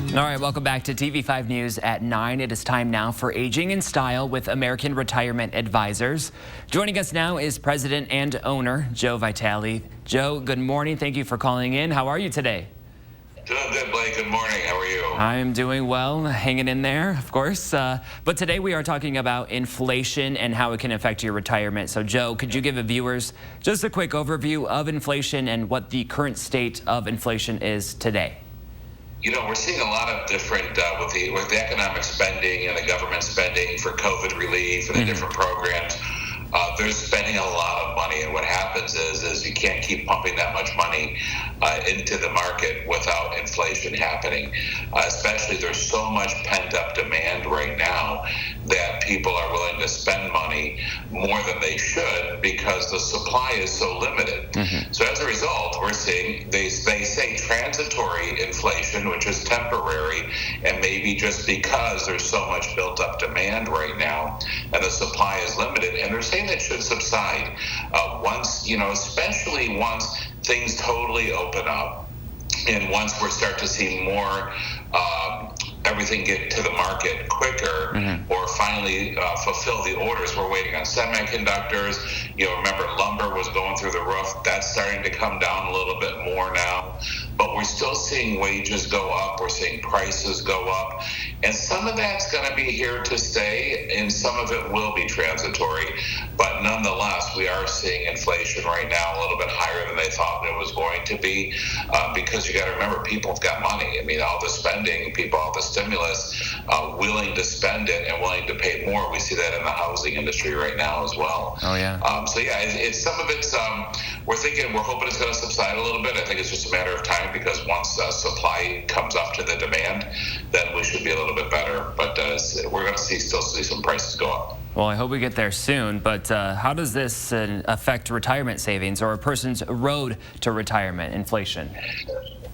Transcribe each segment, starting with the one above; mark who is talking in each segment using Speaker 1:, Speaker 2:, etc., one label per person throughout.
Speaker 1: All right, welcome back to TV5 News at 9. It is time now for Aging in Style with American Retirement Advisors. Joining us now is President and owner Joe Vitale. Joe, good morning. Thank you for calling in. How are you today?
Speaker 2: Doing good, Blake. Good morning. How are you?
Speaker 1: I'm doing well, hanging in there, of course. But today we are talking about inflation and how it can affect your retirement. So, Joe, could you give the viewers just a quick overview of inflation and what the current state of inflation is today?
Speaker 2: You know, we're seeing a lot of different, with the economic spending and the government spending for COVID relief and the different programs, they're spending a lot of money. And what happens is you can't keep pumping that much money into the market without inflation happening. Especially there's so much pent-up demand right now that people are willing to spend money more than they should because the supply is so limited. So as a result, we're seeing, they say transitory inflation, which is temporary, and maybe just because there's so much built up demand right now and the supply is limited, and they're saying that should subside once, especially once things totally open up and once we start to see more everything get to the market quicker or finally fulfill the orders. We're waiting on semiconductors. Remember, lumber was going through the roof. That's starting to come down a little bit more now. But we're still seeing wages go up. We're seeing prices go up. And some of that's going to be here to stay, and some of it will be transitory. But nonetheless, we are seeing inflation right now a little bit higher than they thought it was going to be because you got to remember, people have got money. I mean, all the spending, people, all the stimulus, willing to spend it and willing to pay more. We see that in the housing industry right now as well.
Speaker 1: Oh, yeah.
Speaker 2: It's some of it's, we're hoping it's going to subside a little bit. I think it's just a matter of time because once supply comes up to the demand, then we should be a little bit better. But we're going to still see some prices go up.
Speaker 1: Well, I hope we get there soon, but how does this affect retirement savings or a person's road to retirement, inflation?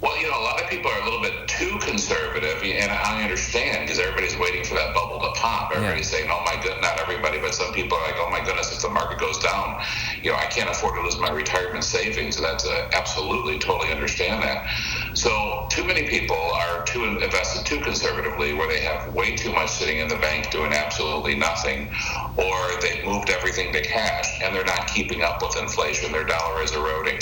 Speaker 2: Well, a lot of people are a little bit too conservative, and I understand because everybody's waiting for that bubble to pop. Everybody's saying, oh my goodness, not everybody, but some people are like, oh my goodness, if the market goes down, I can't afford to lose my retirement savings. And that's absolutely, totally understand that. So too many people are invested too conservatively, where they have way too much sitting in the bank doing absolutely nothing, or they've moved everything to cash and they're not keeping up with inflation. Their dollar is eroding.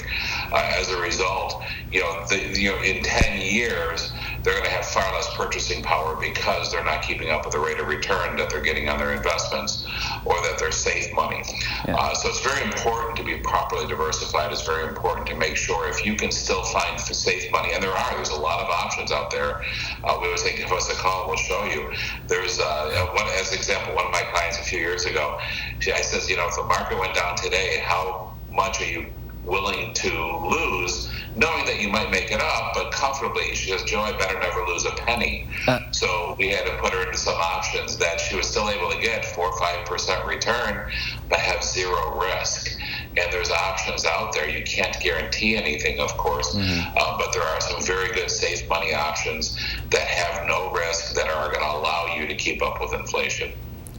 Speaker 2: As a result, in 10 years, they're going to have far less purchasing power because they're not keeping up with the rate of return that they're getting on their investments or that they're safe money. So it's very important to be properly diversified. It's very important to make sure if you can still find safe money, and there's a lot of options out there. We always say, give us a call, we'll show you. There's as an example, one of my clients a few years ago, I says, if the market went down today, how much are you willing to lose, knowing that you might make it up, but comfortably? She goes, Joe, I better never lose a penny. So we had to put her into some options that she was still able to get 4 or 5% return, but have zero risk. And there's options out there. You can't guarantee anything, of course, but there are some very good safe money options that have no risk that are going to allow you to keep up with inflation.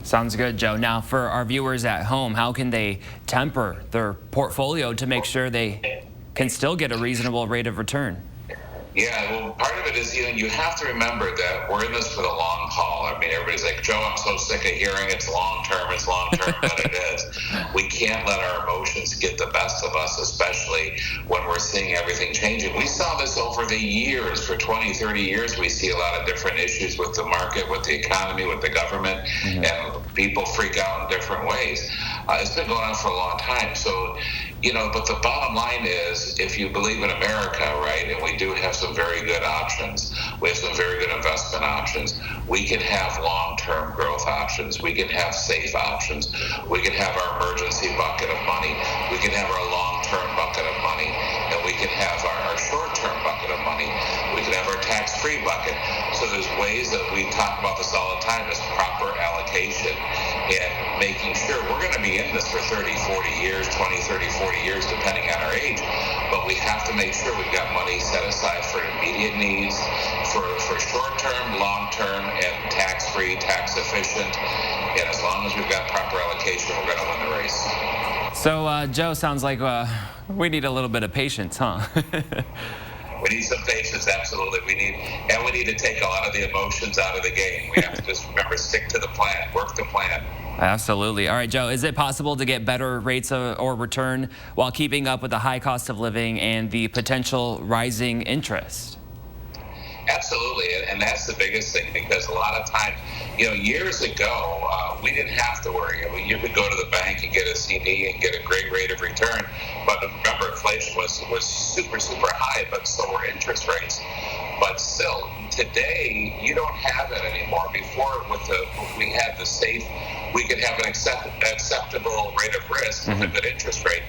Speaker 1: Sounds good, Joe. Now, for our viewers at home, how can they temper their portfolio to make sure they can still get a reasonable rate of return?
Speaker 2: Yeah, well, part of it is, you have to remember that we're in this for the long haul. I mean, everybody's like, Joe, I'm so sick of hearing it's long-term, but it is. We can't let our emotions get the best of us, especially when we're seeing everything changing. We saw this over the years. For 20, 30 years, we see a lot of different issues with the market, with the economy, with the government, and people freak out in different ways. It's been going on for a long time. So, but the bottom line is, if you believe in America, right, and we do have some very good options, we have some very good investment options, we can have long-term growth options, we can have safe options, we can have our emergency bucket of money, we can have our long-term bucket of money, and we can have our short-term bucket of money, we can have our tax-free bucket. So there's ways that we talk about this all the time, is proper allocation and making sure we're going to be in this for 30, 40 years, 20, 30, 40 years, depending on our age. But we have to make sure we've got money set aside for immediate needs, for short-term, long-term, and tax-free, tax-efficient. And as long as we've got proper allocation, we're going to win the race.
Speaker 1: So, Joe, sounds like we need a little bit of patience, huh?
Speaker 2: We need some patience, absolutely. We need to take a lot of the emotions out of the game. We have to just remember, stick to the plan, work the plan.
Speaker 1: Absolutely. All right, Joe, is it possible to get better rates or return while keeping up with the high cost of living and the potential rising interest?
Speaker 2: Absolutely, and that's the biggest thing, because a lot of times, years ago, we didn't have to worry. I mean, you could go to the bank and get a CD and get a great rate of return, but remember, inflation was super, super high, but so were interest rates. But still, today, you don't have that anymore. Before, we had the safe, we could have an acceptable rate of risk with a good interest rate.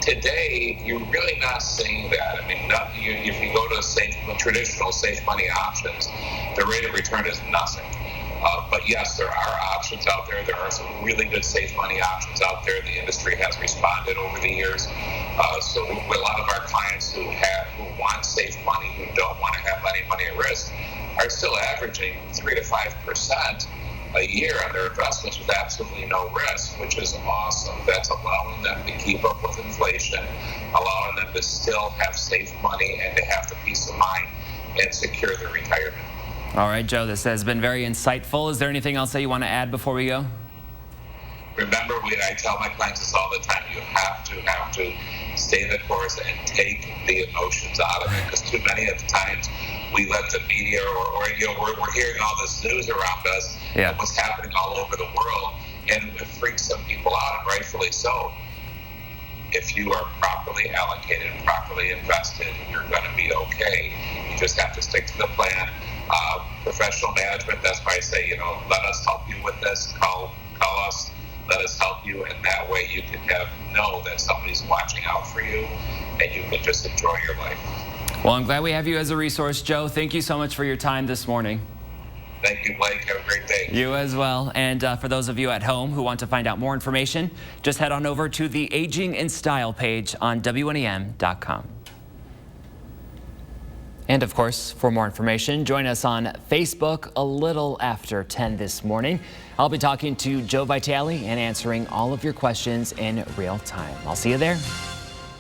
Speaker 2: Today, you're really not seeing that. I mean, if you go to traditional safe money options, the rate of return is nothing. But yes, there are options out there. There are some really good safe money options out there. The industry has responded over the years. So with a lot of our clients who want safe money, who don't want to have any money at risk, are still averaging 3 to 5% a year on their investments with absolutely no risk, which is awesome. That's allowing them to keep up with inflation, allowing them to still have safe money and to have the peace of mind and secure their retirement.
Speaker 1: All right, Joe, this has been very insightful. Is there anything else that you want to add before we go?
Speaker 2: Remember, I tell my clients this all the time, you have to stay the course and take the emotions out of it, because too many of the times we let the media or we're hearing all this news around us,
Speaker 1: yeah,
Speaker 2: what's happening all over the world, and it freaks some people out, and rightfully so. If you are properly allocated and properly invested, you're going to be okay. You just have to stick to the plan. Professional management, that's why I say, let us help you with this. Call us, let us help you, and that way you can know that somebody's watching out for you, and you can just enjoy your life.
Speaker 1: Well, I'm glad we have you as a resource, Joe. Thank you so much for your time this morning.
Speaker 2: Thank you, Blake. Have a great day.
Speaker 1: You as well. And for those of you at home who want to find out more information, just head on over to the Aging in Style page on WNEM.com. And of course, for more information, join us on Facebook a little after 10 this morning. I'll be talking to Joe Vitale and answering all of your questions in real time. I'll see you there.